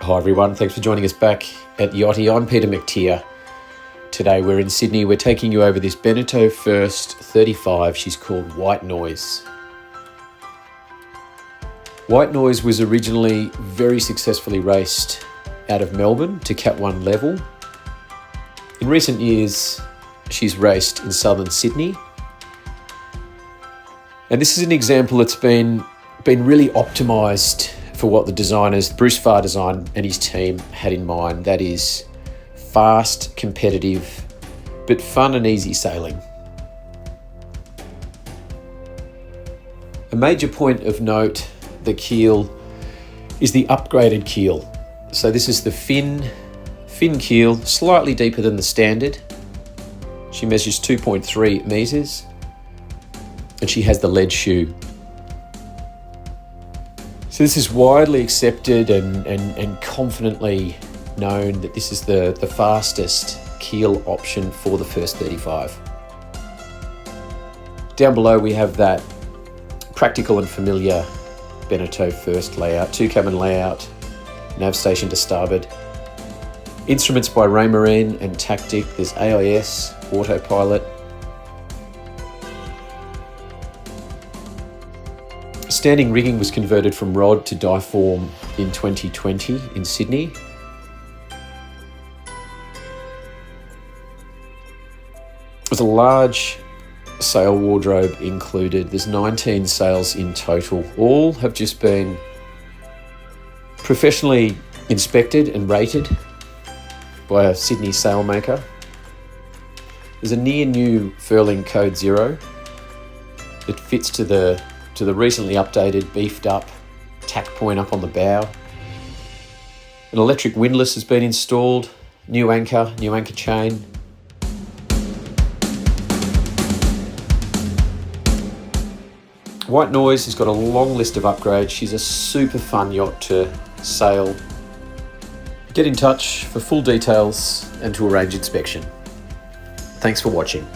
Hi everyone, thanks for joining us back at Yachty. I'm Peter McTeer. Today we're in Sydney. We're taking you over this Beneteau First 35. She's called White Noise. White Noise was originally very successfully raced out of Melbourne to Cat 1 level. In recent years, she's raced in southern Sydney. And this is an example that's been really optimised for what the designers, Bruce Farr design and his team had in mind. That is fast, competitive, but fun and easy sailing. A major point of note, the keel, is the upgraded keel. So this is the fin keel, slightly deeper than the standard. She measures 2.3 metres and she has the lead shoe. So this is widely accepted and confidently known that this is the fastest keel option for the First 35. Down below we have that practical and familiar Beneteau First layout, 2-cabin layout, nav station to starboard. Instruments by Raymarine and Tactic. There's AIS, autopilot. Standing rigging was converted from rod to Dyform in 2020 in Sydney. There's a large sail wardrobe included. There's 19 sails in total. All have just been professionally inspected and rated by a Sydney sailmaker. There's a near new furling code 0 that fits to the recently updated, beefed up tack point up on the bow. An electric windlass has been installed, new anchor chain. White Noise has got a long list of upgrades. She's a super fun yacht to sail. Get in touch for full details and to arrange inspection. Thanks for watching.